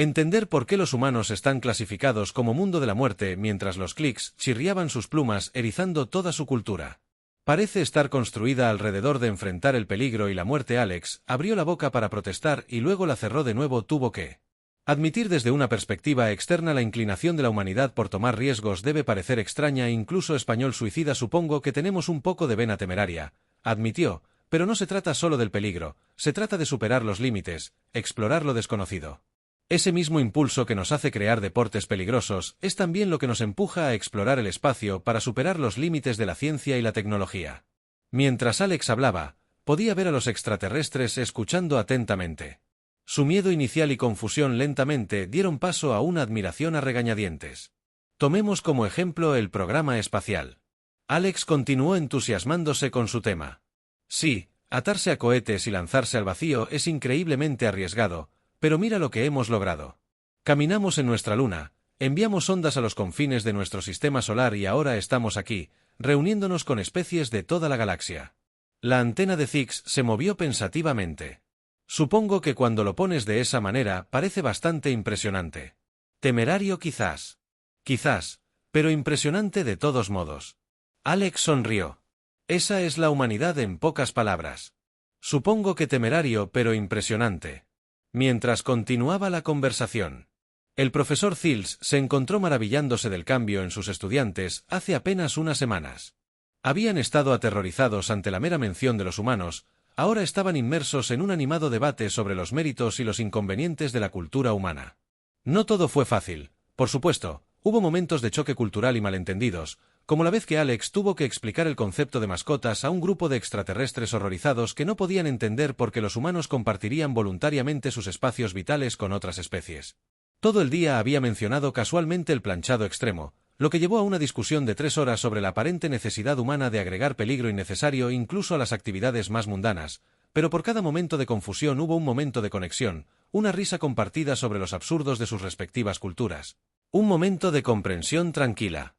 entender por qué los humanos están clasificados como mundo de la muerte, mientras los clics chirriaban sus plumas, erizando toda su cultura. Parece estar construida alrededor de enfrentar el peligro y la muerte. Alex abrió la boca para protestar y luego la cerró de nuevo. Tuvo que admitir desde una perspectiva externa la inclinación de la humanidad por tomar riesgos. Debe parecer extraña, incluso español suicida. Supongo que tenemos un poco de vena temeraria, admitió, pero no se trata solo del peligro, se trata de superar los límites, explorar lo desconocido. Ese mismo impulso que nos hace crear deportes peligrosos es también lo que nos empuja a explorar el espacio para superar los límites de la ciencia y la tecnología. Mientras Alex hablaba, podía ver a los extraterrestres escuchando atentamente. Su miedo inicial y confusión lentamente dieron paso a una admiración a regañadientes. Tomemos como ejemplo el programa espacial. Alex continuó entusiasmándose con su tema. Sí, atarse a cohetes y lanzarse al vacío es increíblemente arriesgado, pero mira lo que hemos logrado. Caminamos en nuestra luna, enviamos ondas a los confines de nuestro sistema solar y ahora estamos aquí, reuniéndonos con especies de toda la galaxia. La antena de Zills se movió pensativamente. Supongo que cuando lo pones de esa manera parece bastante impresionante. Temerario quizás. Quizás, pero impresionante de todos modos. Alex sonrió. Esa es la humanidad en pocas palabras. Supongo que temerario pero impresionante. Mientras continuaba la conversación, el profesor Zills se encontró maravillándose del cambio en sus estudiantes hace apenas unas semanas. Habían estado aterrorizados ante la mera mención de los humanos, ahora estaban inmersos en un animado debate sobre los méritos y los inconvenientes de la cultura humana. No todo fue fácil, por supuesto, hubo momentos de choque cultural y malentendidos, como la vez que Alex tuvo que explicar el concepto de mascotas a un grupo de extraterrestres horrorizados que no podían entender por qué los humanos compartirían voluntariamente sus espacios vitales con otras especies. Todo el día había mencionado casualmente el planchado extremo, lo que llevó a una discusión de 3 horas sobre la aparente necesidad humana de agregar peligro innecesario incluso a las actividades más mundanas, pero por cada momento de confusión hubo un momento de conexión, una risa compartida sobre los absurdos de sus respectivas culturas. Un momento de comprensión tranquila.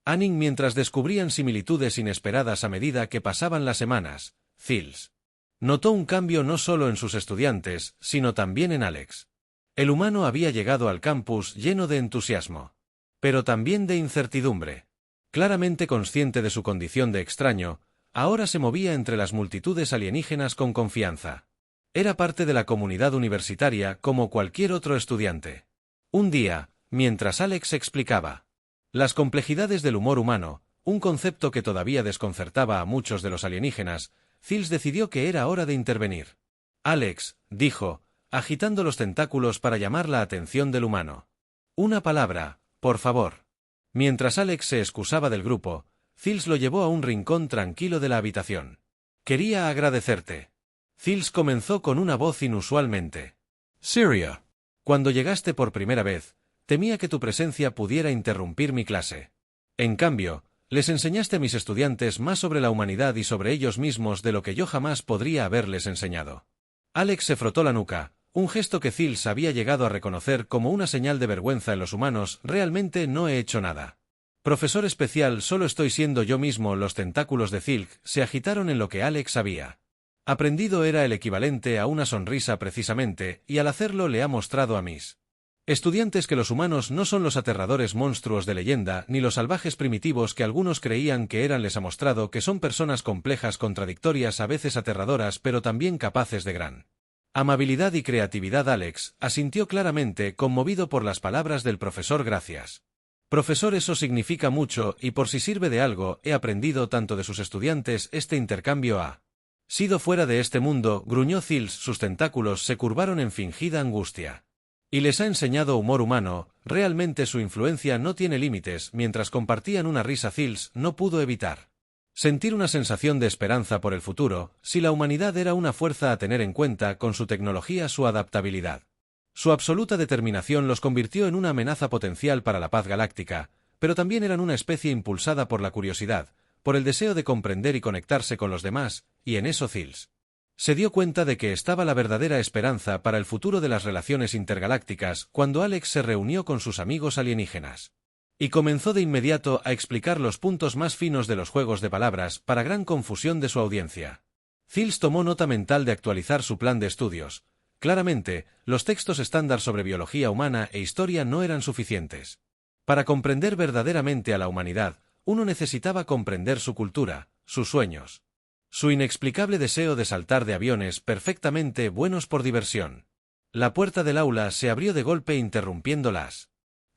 Anning mientras descubrían similitudes inesperadas a medida que pasaban las semanas. Zills notó un cambio no solo en sus estudiantes, sino también en Alex. El humano había llegado al campus lleno de entusiasmo, pero también de incertidumbre. Claramente consciente de su condición de extraño, ahora se movía entre las multitudes alienígenas con confianza. Era parte de la comunidad universitaria como cualquier otro estudiante. Un día, mientras Alex explicaba las complejidades del humor humano, un concepto que todavía desconcertaba a muchos de los alienígenas, Fields decidió que era hora de intervenir. Alex, dijo, agitando los tentáculos para llamar la atención del humano. Una palabra, por favor. Mientras Alex se excusaba del grupo, Fields lo llevó a un rincón tranquilo de la habitación. Quería agradecerte. Fields comenzó con una voz inusualmente. Syria. Cuando llegaste por primera vez, temía que tu presencia pudiera interrumpir mi clase. En cambio, les enseñaste a mis estudiantes más sobre la humanidad y sobre ellos mismos de lo que yo jamás podría haberles enseñado. Alex se frotó la nuca, un gesto que Fields había llegado a reconocer como una señal de vergüenza en los humanos. Realmente no he hecho nada. Profesor especial, solo estoy siendo yo mismo. Los tentáculos de Silk se agitaron en lo que Alex había aprendido era el equivalente a una sonrisa precisamente, y al hacerlo le ha mostrado a mis estudiantes que los humanos no son los aterradores monstruos de leyenda ni los salvajes primitivos que algunos creían que eran. Les ha mostrado que son personas complejas, contradictorias, a veces aterradoras, pero también capaces de gran amabilidad y creatividad. Alex asintió claramente, conmovido por las palabras del profesor. Gracias. Profesor, eso significa mucho, y por si sirve de algo, he aprendido tanto de sus estudiantes. Este intercambio ha sido fuera de este mundo, gruñó Fields. Sus tentáculos se curvaron en fingida angustia. Y les ha enseñado humor humano. Realmente su influencia no tiene límites. Mientras compartían una risa, Fields no pudo evitar sentir una sensación de esperanza por el futuro. Si la humanidad era una fuerza a tener en cuenta, con su tecnología, su adaptabilidad, su absoluta determinación los convirtió en una amenaza potencial para la paz galáctica, pero también eran una especie impulsada por la curiosidad, por el deseo de comprender y conectarse con los demás, y en eso Fields se dio cuenta de que estaba la verdadera esperanza para el futuro de las relaciones intergalácticas cuando Alex se reunió con sus amigos alienígenas. Y comenzó de inmediato a explicar los puntos más finos de los juegos de palabras, para gran confusión de su audiencia. Fields tomó nota mental de actualizar su plan de estudios. Claramente, los textos estándar sobre biología humana e historia no eran suficientes. Para comprender verdaderamente a la humanidad, uno necesitaba comprender su cultura, sus sueños, su inexplicable deseo de saltar de aviones perfectamente buenos por diversión. La puerta del aula se abrió de golpe, interrumpiendo las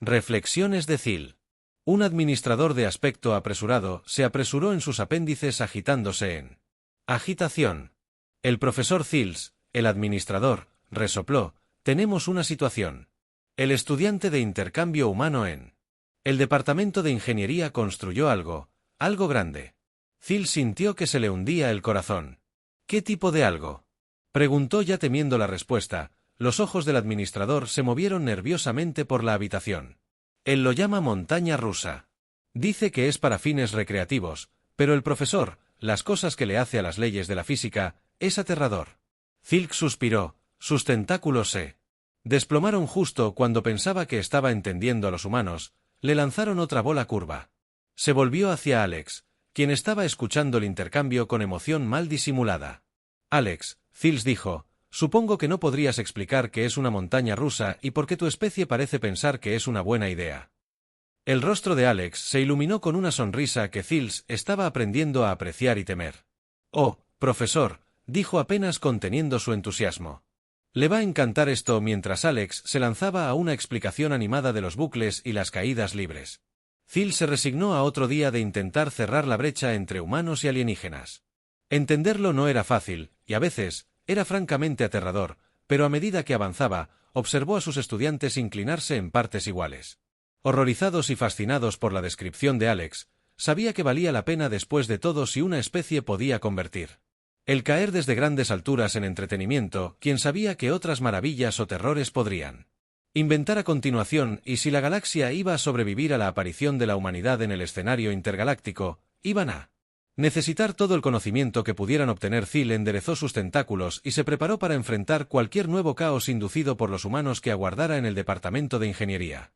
reflexiones de Phil. Un administrador de aspecto apresurado se apresuró en sus apéndices, agitándose en agitación. El profesor Fields, el administrador, resopló: tenemos una situación. El estudiante de intercambio humano en el departamento de ingeniería construyó algo grande. Phil sintió que se le hundía el corazón. ¿Qué tipo de algo?, preguntó, ya temiendo la respuesta. Los ojos del administrador se movieron nerviosamente por la habitación. Él lo llama montaña rusa. Dice que es para fines recreativos, pero el profesor, las cosas que le hace a las leyes de la física, es aterrador. Phil suspiró, sus tentáculos se desplomaron justo cuando pensaba que estaba entendiendo a los humanos. Le lanzaron otra bola curva. Se volvió hacia Alex, quien estaba escuchando el intercambio con emoción mal disimulada. Alex, Fields dijo, supongo que no podrías explicar qué es una montaña rusa y por qué tu especie parece pensar que es una buena idea. El rostro de Alex se iluminó con una sonrisa que Fields estaba aprendiendo a apreciar y temer. Oh, profesor, dijo apenas conteniendo su entusiasmo. Le va a encantar esto. Mientras Alex se lanzaba a una explicación animada de los bucles y las caídas libres, Phil se resignó a otro día de intentar cerrar la brecha entre humanos y alienígenas. Entenderlo no era fácil, y a veces era francamente aterrador, pero a medida que avanzaba, observó a sus estudiantes inclinarse en partes iguales. Horrorizados y fascinados por la descripción de Alex, sabía que valía la pena después de todo si una especie podía convertir el caer desde grandes alturas en entretenimiento. Quien sabía que otras maravillas o terrores podrían inventar a continuación, y si la galaxia iba a sobrevivir a la aparición de la humanidad en el escenario intergaláctico, iban a necesitar todo el conocimiento que pudieran obtener. Phil enderezó sus tentáculos y se preparó para enfrentar cualquier nuevo caos inducido por los humanos que aguardara en el departamento de ingeniería.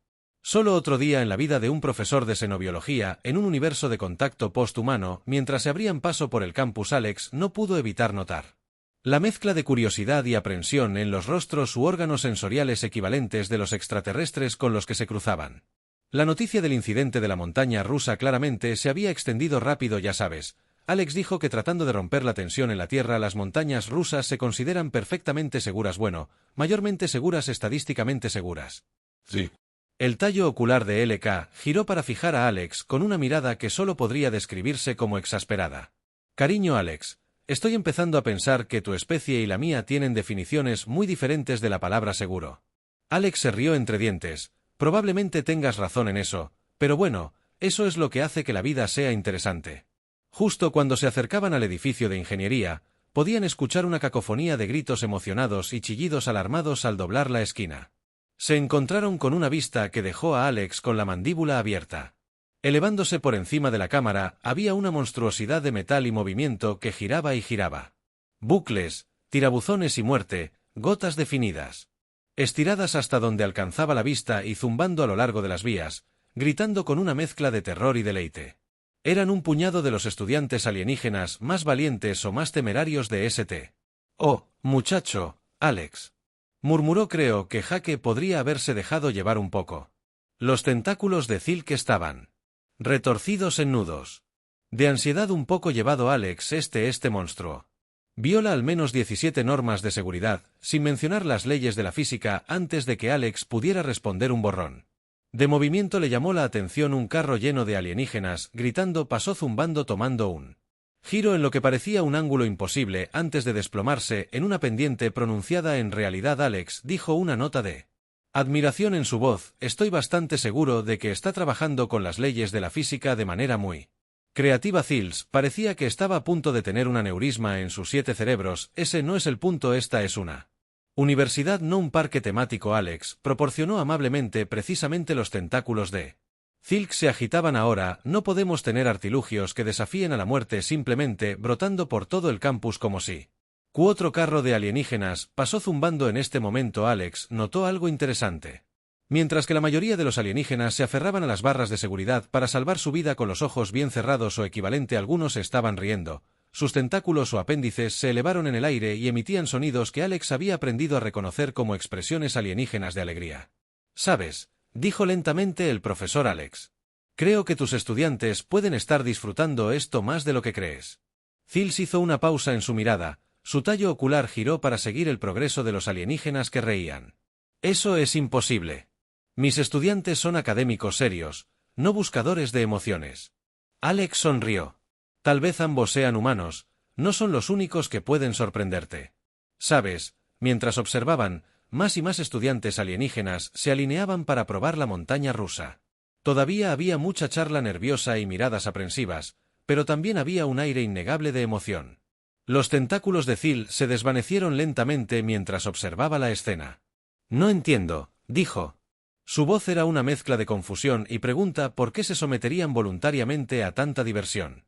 Solo otro día en la vida de un profesor de xenobiología en un universo de contacto posthumano. Mientras se abrían paso por el campus, Alex no pudo evitar notar la mezcla de curiosidad y aprensión en los rostros u órganos sensoriales equivalentes de los extraterrestres con los que se cruzaban. La noticia del incidente de la montaña rusa claramente se había extendido rápido. Ya sabes, Alex dijo que tratando de romper la tensión en la Tierra, las montañas rusas se consideran perfectamente seguras, bueno, mayormente seguras, estadísticamente seguras. Sí. El tallo ocular de LK giró para fijar a Alex con una mirada que solo podría describirse como exasperada. Cariño Alex, estoy empezando a pensar que tu especie y la mía tienen definiciones muy diferentes de la palabra seguro. Alex se rió entre dientes. Probablemente tengas razón en eso, pero bueno, eso es lo que hace que la vida sea interesante. Justo cuando se acercaban al edificio de ingeniería, podían escuchar una cacofonía de gritos emocionados y chillidos alarmados al doblar la esquina. Se encontraron con una vista que dejó a Alex con la mandíbula abierta. Elevándose por encima de la cámara, había una monstruosidad de metal y movimiento que giraba y giraba. Bucles, tirabuzones y muerte, gotas definidas. Estiradas hasta donde alcanzaba la vista y zumbando a lo largo de las vías, gritando con una mezcla de terror y deleite. Eran un puñado de los estudiantes alienígenas más valientes o más temerarios de St. Oh, muchacho, Alex. Murmuró. Creo que Jake podría haberse dejado llevar un poco. Los tentáculos de Zilk estaban retorcidos en nudos. De ansiedad un poco llevado Alex, este monstruo viola al menos 17 normas de seguridad, sin mencionar las leyes de la física, antes de que Alex pudiera responder un borrón. De movimiento le llamó la atención un carro lleno de alienígenas, gritando pasó zumbando tomando un giro en lo que parecía un ángulo imposible antes de desplomarse en una pendiente pronunciada. En realidad Alex dijo una nota de admiración en su voz. Estoy bastante seguro de que está trabajando con las leyes de la física de manera muy creativa. Zills parecía que estaba a punto de tener un aneurisma en sus 7 cerebros. Ese no es el punto, esta es una universidad, no un parque temático. Alex proporcionó amablemente. Precisamente los tentáculos de Zilk se agitaban ahora. No podemos tener artilugios que desafíen a la muerte simplemente brotando por todo el campus como si otro carro de alienígenas pasó zumbando. En este momento Alex notó algo interesante. Mientras que la mayoría de los alienígenas se aferraban a las barras de seguridad para salvar su vida con los ojos bien cerrados o equivalente, algunos estaban riendo. Sus tentáculos o apéndices se elevaron en el aire y emitían sonidos que Alex había aprendido a reconocer como expresiones alienígenas de alegría. ¿Sabes?, dijo lentamente el profesor Alex. Creo que tus estudiantes pueden estar disfrutando esto más de lo que crees. Zills hizo una pausa en su mirada. Su tallo ocular giró para seguir el progreso de los alienígenas que reían. Eso es imposible. Mis estudiantes son académicos serios, no buscadores de emociones. Alex sonrió. Tal vez ambos sean humanos, no son los únicos que pueden sorprenderte. Sabes, mientras observaban, más y más estudiantes alienígenas se alineaban para probar la montaña rusa. Todavía había mucha charla nerviosa y miradas aprensivas, pero también había un aire innegable de emoción. Los tentáculos de Zil se desvanecieron lentamente mientras observaba la escena. No entiendo, dijo. Su voz era una mezcla de confusión y pregunta por qué se someterían voluntariamente a tanta diversión.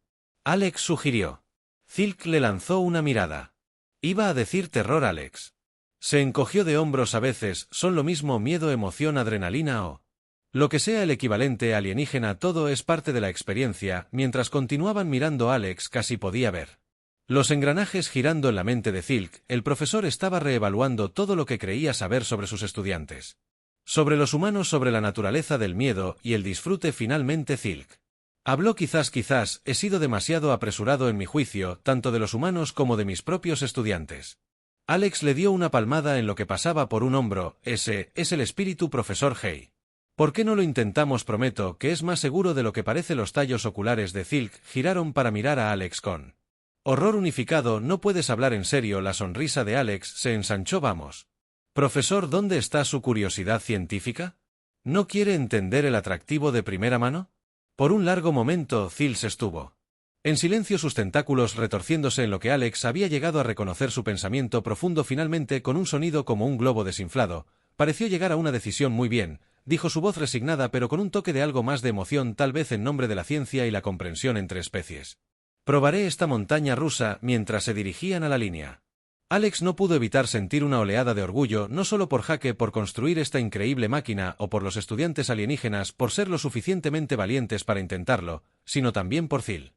Alex sugirió. Zilk le lanzó una mirada. Iba a decir terror. Alex se encogió de hombros. A veces son lo mismo miedo, emoción, adrenalina o lo que sea el equivalente alienígena. Todo es parte de la experiencia. Mientras continuaban mirando, Alex casi podía ver los engranajes girando en la mente de Zilk. El profesor estaba reevaluando todo lo que creía saber sobre sus estudiantes. Sobre los humanos, sobre la naturaleza del miedo y el disfrute. Finalmente Zilk habló. Quizás he sido demasiado apresurado en mi juicio, tanto de los humanos como de mis propios estudiantes. Alex le dio una palmada en lo que pasaba por un hombro. Ese es el espíritu, profesor Hay. ¿Por qué no lo intentamos? Prometo que es más seguro de lo que parece. Los tallos oculares de Zilk giraron para mirar a Alex con horror unificado. No puedes hablar en serio. La sonrisa de Alex se ensanchó. Vamos. Profesor, ¿dónde está su curiosidad científica? ¿No quiere entender el atractivo de primera mano? Por un largo momento, Zills estuvo en silencio, sus tentáculos retorciéndose en lo que Alex había llegado a reconocer su pensamiento profundo. Finalmente, con un sonido como un globo desinflado, pareció llegar a una decisión. Muy bien, dijo su voz resignada pero con un toque de algo más de emoción, tal vez en nombre de la ciencia y la comprensión entre especies. Probaré esta montaña rusa. Mientras se dirigían a la línea, Alex no pudo evitar sentir una oleada de orgullo, no solo por Jake por construir esta increíble máquina o por los estudiantes alienígenas por ser lo suficientemente valientes para intentarlo, sino también por Zil.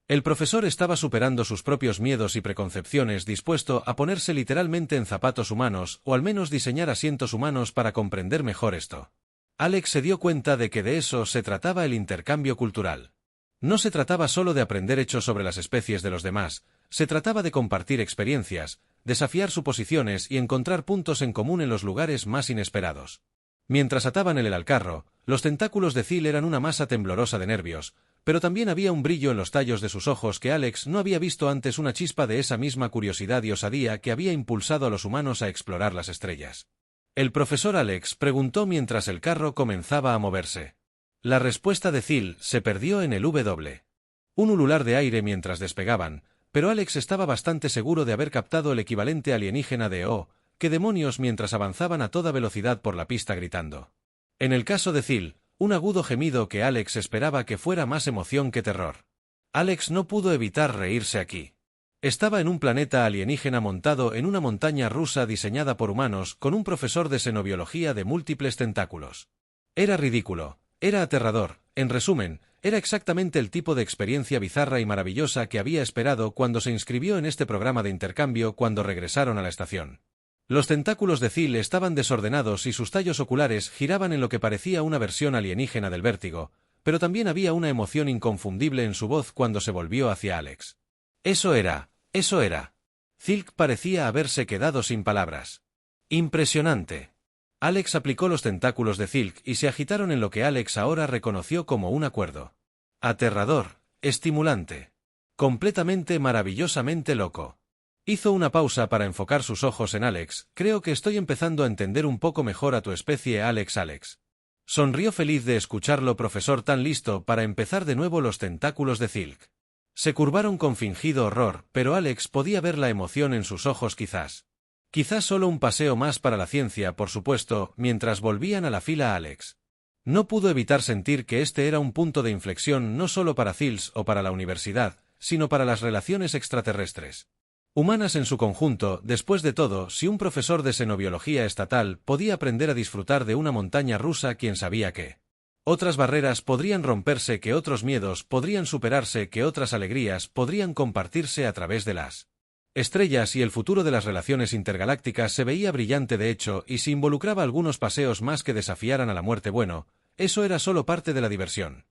El profesor estaba superando sus propios miedos y preconcepciones, dispuesto a ponerse literalmente en zapatos humanos o al menos diseñar asientos humanos para comprender mejor esto. Alex se dio cuenta de que de eso se trataba el intercambio cultural. No se trataba solo de aprender hechos sobre las especies de los demás, se trataba de compartir experiencias, desafiar suposiciones y encontrar puntos en común en los lugares más inesperados. Mientras ataban al carro, los tentáculos de Zill eran una masa temblorosa de nervios, pero también había un brillo en los tallos de sus ojos que Alex no había visto antes, una chispa de esa misma curiosidad y osadía que había impulsado a los humanos a explorar las estrellas. El profesor Alex preguntó mientras el carro comenzaba a moverse. La respuesta de Zill se perdió en el W. Un ulular de aire mientras despegaban, pero Alex estaba bastante seguro de haber captado el equivalente alienígena de «Oh, qué demonios» mientras avanzaban a toda velocidad por la pista gritando. En el caso de Zill, un agudo gemido que Alex esperaba que fuera más emoción que terror. Alex no pudo evitar reírse aquí. Estaba en un planeta alienígena montado en una montaña rusa diseñada por humanos con un profesor de xenobiología de múltiples tentáculos. Era ridículo, era aterrador, en resumen, era exactamente el tipo de experiencia bizarra y maravillosa que había esperado cuando se inscribió en este programa de intercambio cuando regresaron a la estación. Los tentáculos de Zill estaban desordenados y sus tallos oculares giraban en lo que parecía una versión alienígena del vértigo, pero también había una emoción inconfundible en su voz cuando se volvió hacia Alex. Eso era. Zill parecía haberse quedado sin palabras. Impresionante. Alex aplicó los tentáculos de Zill y se agitaron en lo que Alex ahora reconoció como un acuerdo. Aterrador, estimulante. Completamente maravillosamente loco. Hizo una pausa para enfocar sus ojos en Alex. Creo que estoy empezando a entender un poco mejor a tu especie, Alex. Sonrió feliz de escucharlo, profesor, tan listo para empezar de nuevo. Los tentáculos de Zill se curvaron con fingido horror, pero Alex podía ver la emoción en sus ojos. Quizás solo un paseo más para la ciencia, por supuesto. Mientras volvían a la fila, Alex no pudo evitar sentir que este era un punto de inflexión no solo para Zill o para la universidad, sino para las relaciones extraterrestres humanas en su conjunto. Después de todo, si un profesor de xenobiología estatal podía aprender a disfrutar de una montaña rusa, ¿quién sabía que otras barreras podrían romperse, que otros miedos podrían superarse, que otras alegrías podrían compartirse a través de las estrellas? Y el futuro de las relaciones intergalácticas se veía brillante. De hecho, y si involucraba algunos paseos más que desafiaran a la muerte, bueno, eso era solo parte de la diversión.